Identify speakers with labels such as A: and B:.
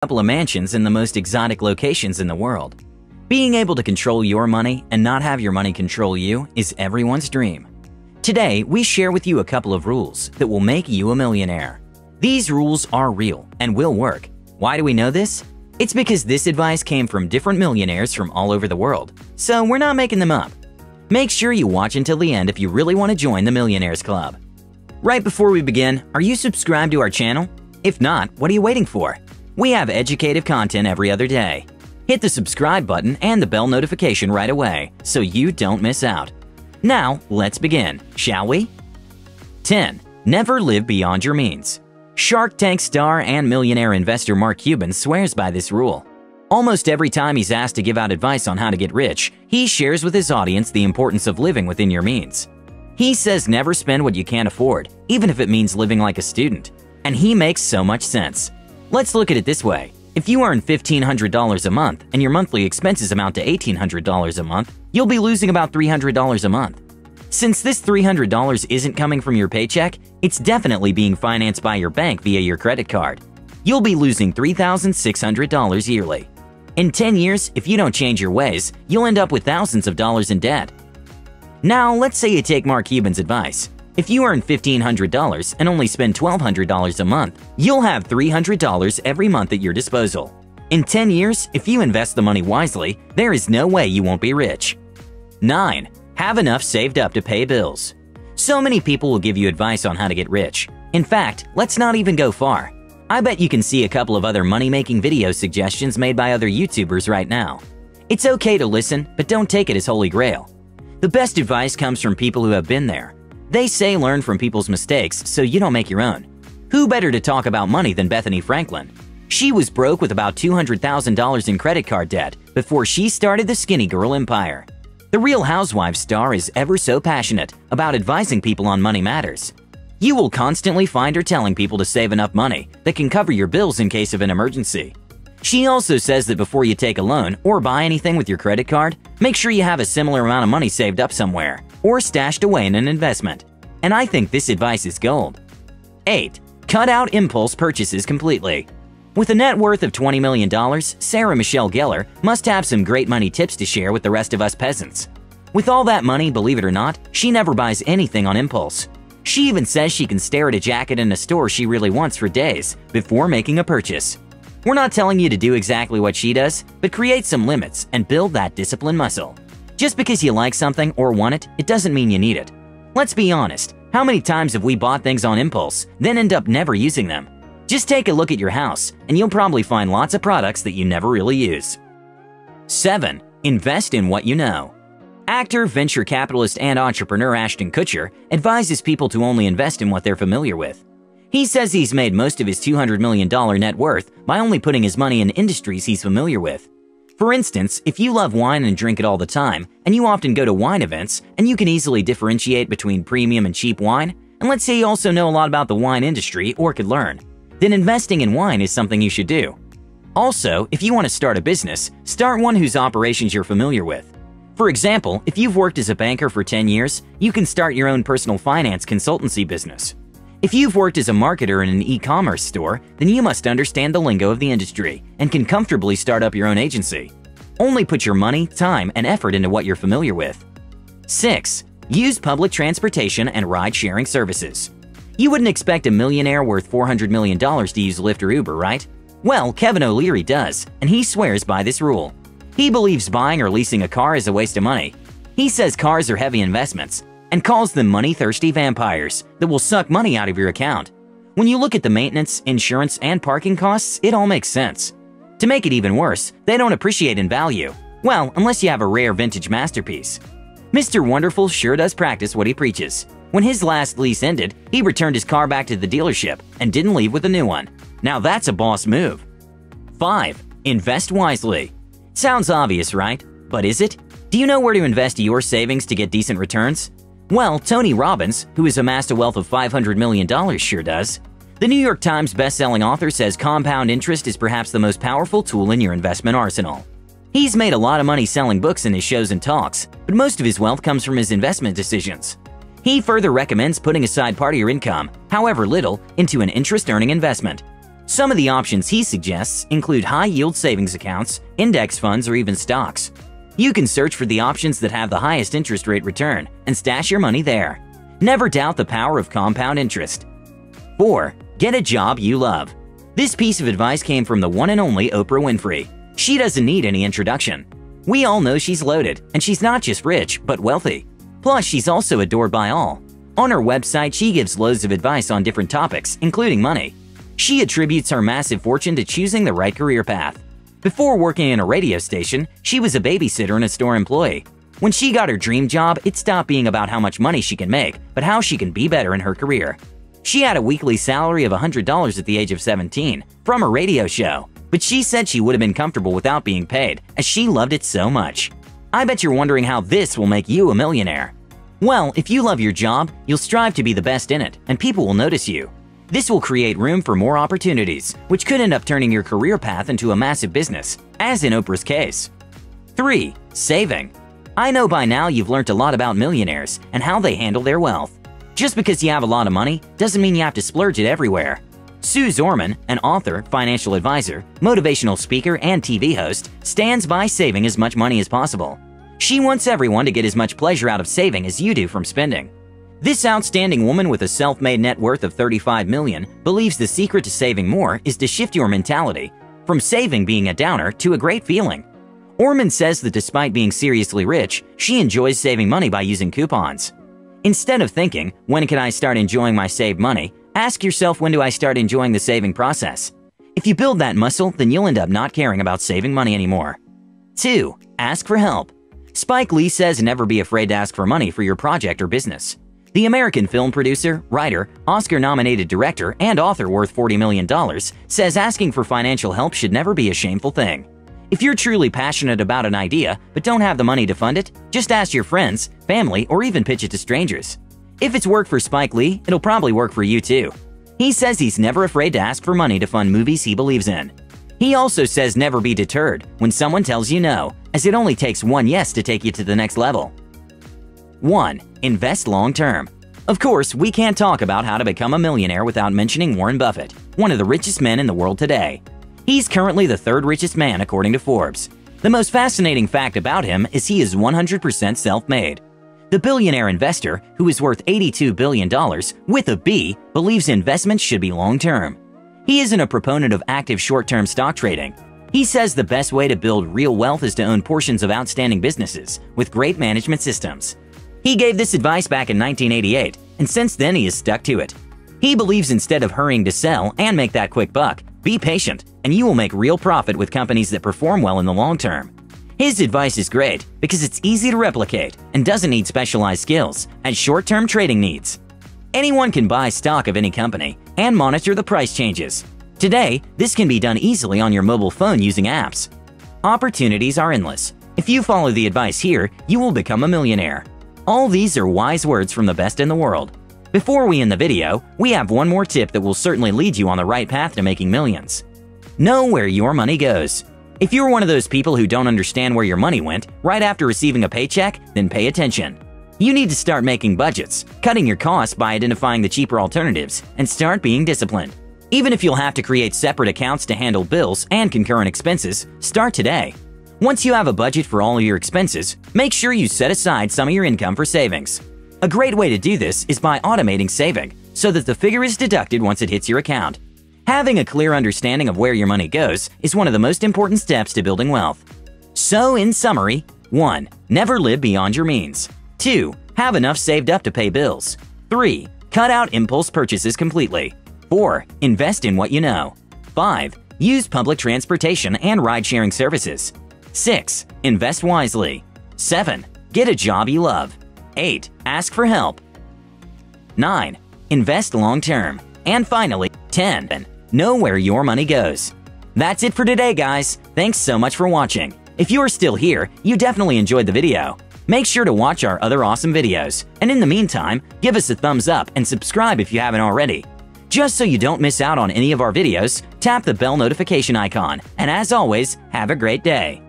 A: couple of mansions in the most exotic locations in the world. Being able to control your money and not have your money control you is everyone's dream. Today, we share with you a couple of rules that will make you a millionaire. These rules are real and will work. Why do we know this? It's because this advice came from different millionaires from all over the world, so we're not making them up. Make sure you watch until the end if you really want to join the Millionaires Club. Right before we begin, are you subscribed to our channel? If not, what are you waiting for? We have educative content every other day. Hit the subscribe button and the bell notification right away so you don't miss out. Now, let's begin, shall we? 10. Never live beyond your means. Shark Tank star and millionaire investor Mark Cuban swears by this rule. Almost every time he's asked to give out advice on how to get rich, he shares with his audience the importance of living within your means. He says never spend what you can't afford, even if it means living like a student. And he makes so much sense. Let's look at it this way. If you earn $1,500 a month and your monthly expenses amount to $1,800 a month, you'll be losing about $300 a month. Since this $300 isn't coming from your paycheck, it's definitely being financed by your bank via your credit card. You'll be losing $3,600 yearly. In 10 years, if you don't change your ways, you'll end up with thousands of dollars in debt. Now, let's say you take Mark Cuban's advice. If you earn $1,500 and only spend $1,200 a month, you'll have $300 every month at your disposal. In 10 years, if you invest the money wisely, there is no way you won't be rich. 9. Have enough saved up to pay bills. So many people will give you advice on how to get rich. In fact, let's not even go far. I bet you can see a couple of other money-making video suggestions made by other YouTubers right now. It's okay to listen, but don't take it as holy grail. The best advice comes from people who have been there. They say learn from people's mistakes so you don't make your own. Who better to talk about money than Bethany Franklin? She was broke with about $200,000 in credit card debt before she started the Skinny Girl empire. The Real Housewives star is ever so passionate about advising people on money matters. You will constantly find her telling people to save enough money that can cover your bills in case of an emergency. She also says that before you take a loan or buy anything with your credit card, make sure you have a similar amount of money saved up somewhere or stashed away in an investment. And I think this advice is gold. 8. Cut out impulse purchases completely. With a net worth of $20 million, Sarah Michelle Gellar must have some great money tips to share with the rest of us peasants. With all that money, believe it or not, she never buys anything on impulse. She even says she can stare at a jacket in a store she really wants for days before making a purchase. We're not telling you to do exactly what she does, but create some limits and build that discipline muscle. Just because you like something or want it, it doesn't mean you need it. Let's be honest, how many times have we bought things on impulse, then end up never using them? Just take a look at your house, and you'll probably find lots of products that you never really use. 7. Invest in what you know. Actor, venture capitalist, and entrepreneur Ashton Kutcher advises people to only invest in what they're familiar with. He says he's made most of his $200 million net worth by only putting his money in industries he's familiar with. For instance, if you love wine and drink it all the time, and you often go to wine events, and you can easily differentiate between premium and cheap wine, and let's say you also know a lot about the wine industry or could learn, then investing in wine is something you should do. Also, if you want to start a business, start one whose operations you're familiar with. For example, if you've worked as a banker for 10 years, you can start your own personal finance consultancy business. If you've worked as a marketer in an e-commerce store, then you must understand the lingo of the industry and can comfortably start up your own agency. Only put your money, time, and effort into what you're familiar with. 6. Use public transportation and ride-sharing services. You wouldn't expect a millionaire worth $400 million to use Lyft or Uber, right? Well, Kevin O'Leary does, and he swears by this rule. He believes buying or leasing a car is a waste of money. He says cars are heavy investments and calls them money-thirsty vampires that will suck money out of your account. When you look at the maintenance, insurance, and parking costs, it all makes sense. To make it even worse, they don't appreciate in value. Well, unless you have a rare vintage masterpiece. Mr. Wonderful sure does practice what he preaches. When his last lease ended, he returned his car back to the dealership and didn't leave with a new one. Now that's a boss move. 5. Invest wisely. Sounds obvious, right? But is it? Do you know where to invest your savings to get decent returns? Well, Tony Robbins, who has amassed a wealth of $500 million, sure does. The New York Times best-selling author says compound interest is perhaps the most powerful tool in your investment arsenal. He's made a lot of money selling books in his shows and talks, but most of his wealth comes from his investment decisions. He further recommends putting aside part of your income, however little, into an interest-earning investment. Some of the options he suggests include high-yield savings accounts, index funds, or even stocks. You can search for the options that have the highest interest rate return and stash your money there. Never doubt the power of compound interest. 4. Get a job you love. This piece of advice came from the one and only Oprah Winfrey. She doesn't need any introduction. We all know she's loaded, and she's not just rich, but wealthy. Plus, she's also adored by all. On her website, she gives loads of advice on different topics, including money. She attributes her massive fortune to choosing the right career path. Before working in a radio station, she was a babysitter and a store employee. When she got her dream job, it stopped being about how much money she can make, but how she can be better in her career. She had a weekly salary of $100 at the age of 17 from a radio show, but she said she would have been comfortable without being paid, as she loved it so much. I bet you're wondering how this will make you a millionaire. Well, if you love your job, you'll strive to be the best in it, and people will notice you. This will create room for more opportunities, which could end up turning your career path into a massive business, as in Oprah's case. 3. Saving. I know by now you've learned a lot about millionaires and how they handle their wealth. Just because you have a lot of money doesn't mean you have to splurge it everywhere. Sue Zorman, an author, financial advisor, motivational speaker, and TV host, stands by saving as much money as possible. She wants everyone to get as much pleasure out of saving as you do from spending. This outstanding woman with a self-made net worth of $35 million believes the secret to saving more is to shift your mentality from saving being a downer to a great feeling. Orman says that despite being seriously rich, she enjoys saving money by using coupons. Instead of thinking, when can I start enjoying my saved money, ask yourself, when do I start enjoying the saving process? If you build that muscle, then you'll end up not caring about saving money anymore. 2. Ask for help. Spike Lee says never be afraid to ask for money for your project or business. The American film producer, writer, Oscar-nominated director, and author worth $40 million says asking for financial help should never be a shameful thing. If you're truly passionate about an idea but don't have the money to fund it, just ask your friends, family, or even pitch it to strangers. If it's worked for Spike Lee, it'll probably work for you too. He says he's never afraid to ask for money to fund movies he believes in. He also says never be deterred when someone tells you no, as it only takes one yes to take you to the next level. 1. Invest long-term. Of course, we can't talk about how to become a millionaire without mentioning Warren Buffett, one of the richest men in the world today. He's currently the third richest man according to Forbes. The most fascinating fact about him is he is 100% self-made. The billionaire investor, who is worth $82 billion, with a B, believes investments should be long-term. He isn't a proponent of active short-term stock trading. He says the best way to build real wealth is to own portions of outstanding businesses with great management systems. He gave this advice back in 1988, and since then he has stuck to it. He believes instead of hurrying to sell and make that quick buck, be patient, and you will make real profit with companies that perform well in the long term. His advice is great because it's easy to replicate and doesn't need specialized skills as short-term trading needs. Anyone can buy stock of any company and monitor the price changes. Today, this can be done easily on your mobile phone using apps. Opportunities are endless. If you follow the advice here, you will become a millionaire. All these are wise words from the best in the world. Before we end the video, we have one more tip that will certainly lead you on the right path to making millions. Know where your money goes. If you're one of those people who don't understand where your money went right after receiving a paycheck, then pay attention. You need to start making budgets, cutting your costs by identifying the cheaper alternatives, and start being disciplined. Even if you'll have to create separate accounts to handle bills and concurrent expenses, start today. Once you have a budget for all of your expenses, make sure you set aside some of your income for savings. A great way to do this is by automating saving, so that the figure is deducted once it hits your account. Having a clear understanding of where your money goes is one of the most important steps to building wealth. So, in summary, 1. Never live beyond your means. 2. Have enough saved up to pay bills. 3. Cut out impulse purchases completely. 4. Invest in what you know. 5. Use public transportation and ride-sharing services. 6. Invest wisely. 7. Get a job you love. 8. Ask for help. 9. Invest long-term. And finally, 10. Know where your money goes. That's it for today, guys. Thanks so much for watching. If you're still here, you definitely enjoyed the video. Make sure to watch our other awesome videos. And in the meantime, give us a thumbs up and subscribe if you haven't already. Just so you don't miss out on any of our videos, tap the bell notification icon. And as always, have a great day.